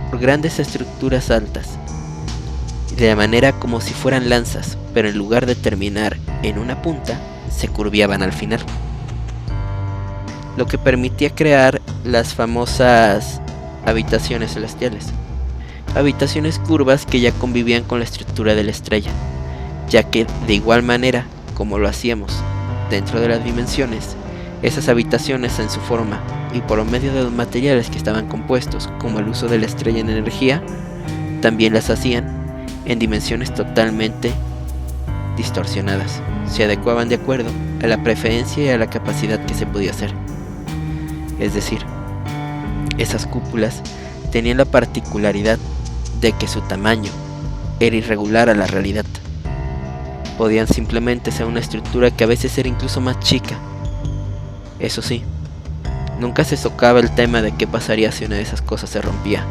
por grandes estructuras altas, de manera como si fueran lanzas, pero en lugar de terminar en una punta, se curviaban al final, lo que permitía crear las famosas habitaciones celestiales. Habitaciones curvas que ya convivían con la estructura de la estrella, ya que de igual manera como lo hacíamos dentro de las dimensiones, esas habitaciones en su forma y por medio de los materiales que estaban compuestos, como el uso de la estrella en energía, también las hacían en dimensiones totalmente distorsionadas. Se adecuaban de acuerdo a la preferencia y a la capacidad que se podía hacer. Es decir, esas cúpulas tenían la particularidad de que su tamaño era irregular a la realidad. Podían simplemente ser una estructura que a veces era incluso más chica. Eso sí, nunca se tocaba el tema de qué pasaría si una de esas cosas se rompía.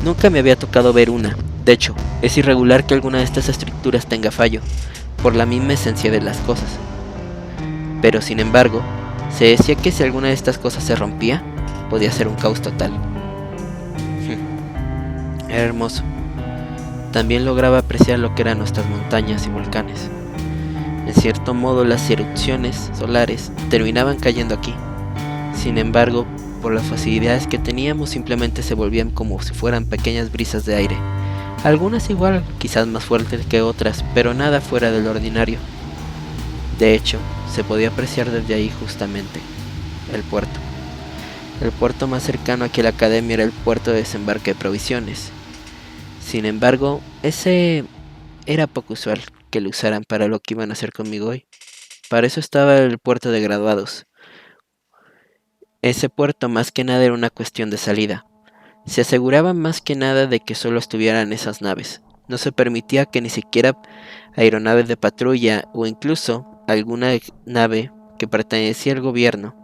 Nunca me había tocado ver una. De hecho, es irregular que alguna de estas estructuras tenga fallo, por la misma esencia de las cosas. Pero sin embargo, se decía que si alguna de estas cosas se rompía, podía ser un caos total. Era hermoso. También lograba apreciar lo que eran nuestras montañas y volcanes. En cierto modo, las erupciones solares terminaban cayendo aquí. Sin embargo, por las facilidades que teníamos, simplemente se volvían como si fueran pequeñas brisas de aire. Algunas igual, quizás más fuertes que otras, pero nada fuera del ordinario. De hecho, se podía apreciar desde ahí justamente el puerto. El puerto más cercano aquí a la academia era el puerto de desembarque de provisiones. Sin embargo, ese era poco usual que lo usaran para lo que iban a hacer conmigo hoy. Para eso estaba el puerto de graduados. Ese puerto más que nada era una cuestión de salida. Se aseguraba más que nada de que solo estuvieran esas naves. No se permitía que ni siquiera aeronaves de patrulla o incluso alguna nave que pertenecía al gobierno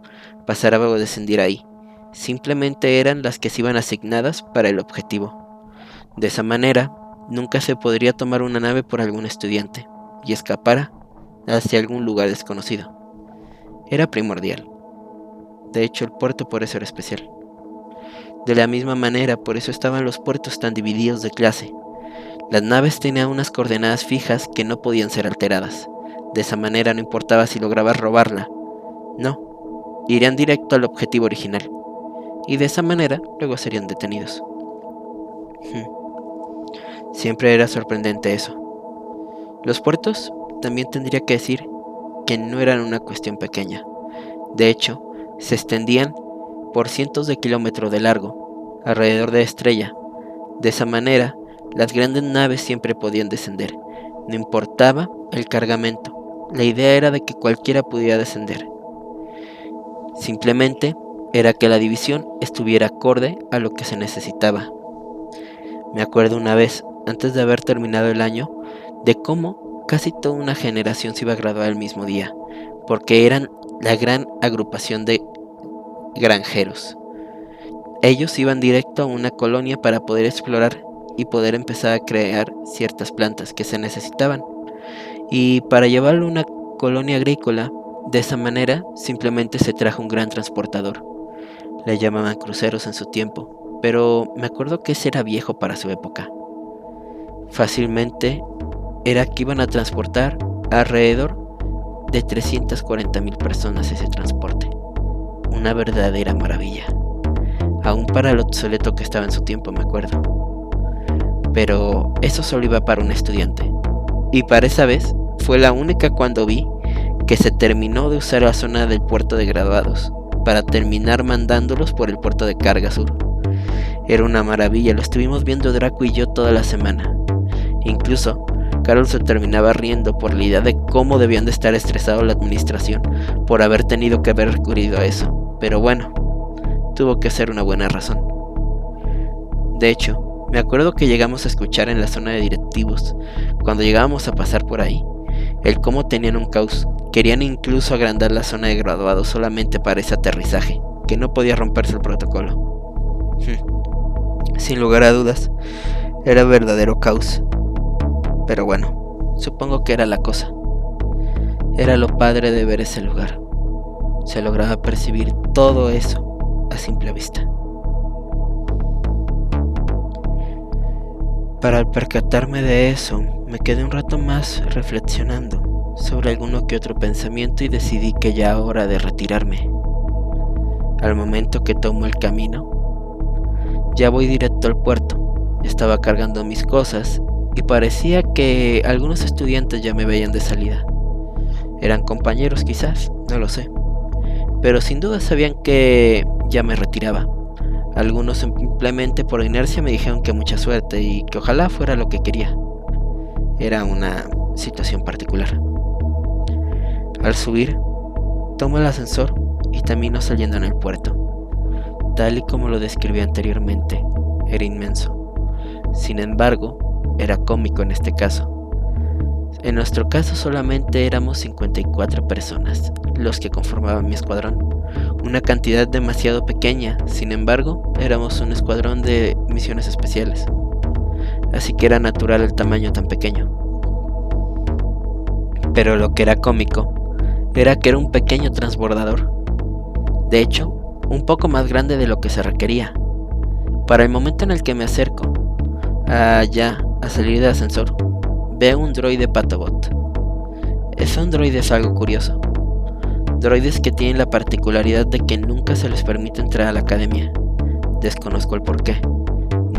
pasara o descendiera ahí. Simplemente eran las que se iban asignadas para el objetivo. De esa manera, nunca se podría tomar una nave por algún estudiante y escapar hacia algún lugar desconocido. Era primordial. De hecho, el puerto por eso era especial. De la misma manera, por eso estaban los puertos tan divididos de clase. Las naves tenían unas coordenadas fijas que no podían ser alteradas. De esa manera no importaba si lograbas robarla. No, irían directo al objetivo original. Y de esa manera luego serían detenidos. Siempre era sorprendente eso. Los puertos, también tendría que decir que no eran una cuestión pequeña. De hecho, se extendían por cientos de kilómetros de largo, alrededor de la estrella. De esa manera, las grandes naves siempre podían descender. No importaba el cargamento. La idea era de que cualquiera pudiera descender. Simplemente era que la división estuviera acorde a lo que se necesitaba. Me acuerdo una vez, antes de haber terminado el año, de cómo casi toda una generación se iba a graduar el mismo día, porque eran la gran agrupación de granjeros. Ellos iban directo a una colonia para poder explorar y poder empezar a crear ciertas plantas que se necesitaban. Y para llevarlo a una colonia agrícola, de esa manera simplemente se trajo un gran transportador. Le llamaban cruceros en su tiempo, pero me acuerdo que ese era viejo para su época. Fácilmente era que iban a transportar alrededor de 340,000 personas ese transporte. Una verdadera maravilla. Aún para lo obsoleto que estaba en su tiempo, me acuerdo. Pero eso solo iba para un estudiante. Y para esa vez fue la única cuando vi que se terminó de usar la zona del puerto de graduados para terminar mandándolos por el puerto de carga sur. Era una maravilla, lo estuvimos viendo Draco y yo toda la semana. Incluso, Carol se terminaba riendo por la idea de cómo debían de estar estresados la administración por haber tenido que haber recurrido a eso. Pero bueno, tuvo que ser una buena razón. De hecho, me acuerdo que llegamos a escuchar en la zona de directivos, cuando llegábamos a pasar por ahí, el cómo tenían un caos. Querían incluso agrandar la zona de graduados solamente para ese aterrizaje, que no podía romperse el protocolo. Sin lugar a dudas, era verdadero caos. Pero bueno, supongo que era la cosa. Era lo padre de ver ese lugar. Se lograba percibir todo eso a simple vista. Para al percatarme de eso, me quedé un rato más reflexionando sobre alguno que otro pensamiento y decidí que ya era hora de retirarme. Al momento que tomo el camino, ya voy directo al puerto. Estaba cargando mis cosas y parecía que algunos estudiantes ya me veían de salida. Eran compañeros quizás, no lo sé, pero sin duda sabían que ya me retiraba. Algunos simplemente por inercia me dijeron que mucha suerte y que ojalá fuera lo que quería. Era una situación particular. Al subir, tomo el ascensor y termino saliendo en el puerto. Tal y como lo describí anteriormente, era inmenso. Sin embargo, era cómico en este caso. En nuestro caso solamente éramos 54 personas, los que conformaban mi escuadrón. Una cantidad demasiado pequeña, sin embargo, éramos un escuadrón de misiones especiales. Así que era natural el tamaño tan pequeño. Pero lo que era cómico era que era un pequeño transbordador. De hecho, un poco más grande de lo que se requería. Para el momento en el que me acerco, a salir del ascensor, veo un droide Patobot. Esos droides algo curioso. Droides que tienen la particularidad de que nunca se les permite entrar a la academia. Desconozco el porqué.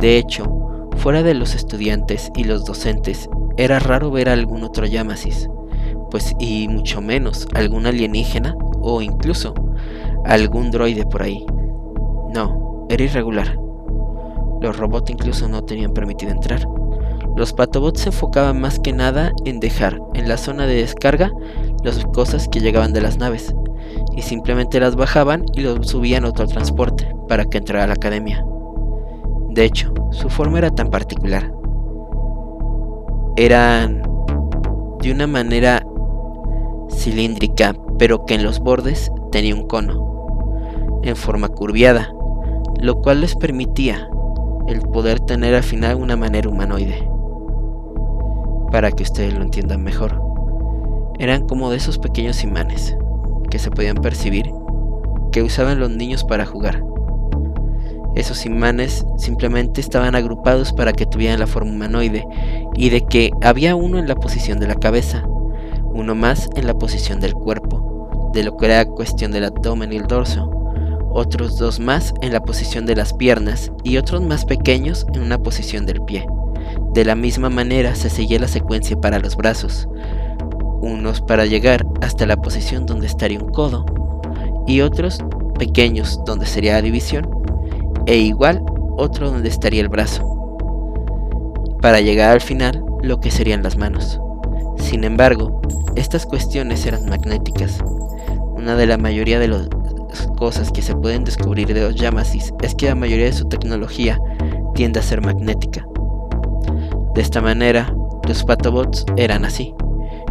De hecho, fuera de los estudiantes y los docentes, era raro ver a algún otro Yamasis, pues y mucho menos algún alienígena o incluso algún droide por ahí. No, era irregular. Los robots incluso no tenían permitido entrar. Los Patobots se enfocaban más que nada en dejar en la zona de descarga las cosas que llegaban de las naves y simplemente las bajaban y los subían a otro transporte para que entrara a la academia. De hecho, su forma era tan particular. Eran de una manera cilíndrica, pero que en los bordes tenía un cono en forma curviada, lo cual les permitía el poder tener al final una manera humanoide. Para que ustedes lo entiendan mejor, eran como de esos pequeños imanes que se podían percibir que usaban los niños para jugar. Esos imanes simplemente estaban agrupados para que tuvieran la forma humanoide y de que había uno en la posición de la cabeza, uno más en la posición del cuerpo, de lo que era cuestión del abdomen y el dorso, otros dos más en la posición de las piernas y otros más pequeños en una posición del pie. De la misma manera se seguía la secuencia para los brazos, unos para llegar hasta la posición donde estaría un codo y otros pequeños donde sería la división e igual otro donde estaría el brazo, para llegar al final lo que serían las manos. Sin embargo, estas cuestiones eran magnéticas. Una de la mayoría de las cosas que se pueden descubrir de los Yamasis es que la mayoría de su tecnología tiende a ser magnética. De esta manera, los Patobots eran así.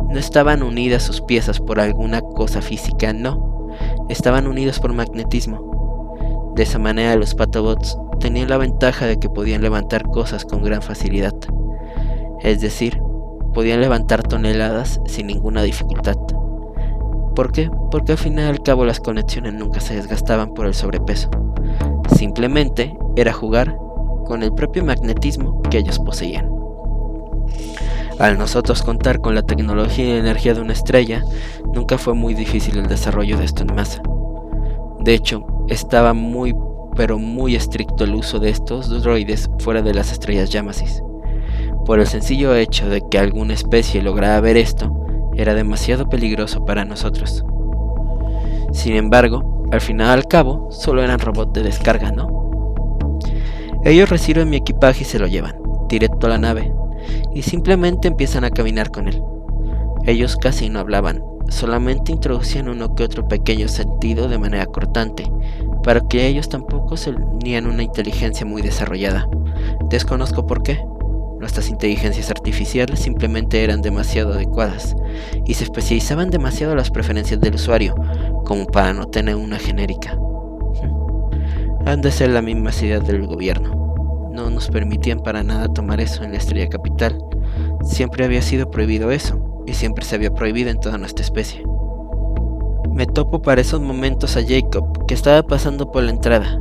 No estaban unidas sus piezas por alguna cosa física, no. Estaban unidos por magnetismo. De esa manera los Patobots tenían la ventaja de que podían levantar cosas con gran facilidad. Es decir, podían levantar toneladas sin ninguna dificultad. ¿Por qué? Porque al fin y al cabo las conexiones nunca se desgastaban por el sobrepeso. Simplemente era jugar con el propio magnetismo que ellos poseían. Al nosotros contar con la tecnología y energía de una estrella, nunca fue muy difícil el desarrollo de esto en masa. De hecho, estaba muy estricto el uso de estos droides fuera de las estrellas Yamasis. Por el sencillo hecho de que alguna especie lograra ver esto, era demasiado peligroso para nosotros. Sin embargo, al final al cabo, solo eran robots de descarga, ¿no? Ellos reciben mi equipaje y se lo llevan, directo a la nave, y simplemente empiezan a caminar con él. Ellos casi no hablaban, solamente introducían uno que otro pequeño sentido de manera cortante, para que ellos tampoco tenían una inteligencia muy desarrollada. Desconozco por qué. Nuestras inteligencias artificiales simplemente eran demasiado adecuadas y se especializaban demasiado en las preferencias del usuario, como para no tener una genérica. Han de ser la misma idea del gobierno. No nos permitían para nada tomar eso en la Estrella Capital. Siempre había sido prohibido eso, y siempre se había prohibido en toda nuestra especie. Me topo para esos momentos a Jacob, que estaba pasando por la entrada.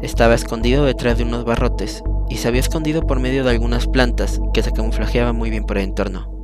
Estaba escondido detrás de unos barrotes, y se había escondido por medio de algunas plantas que se camuflajeaban muy bien por el entorno.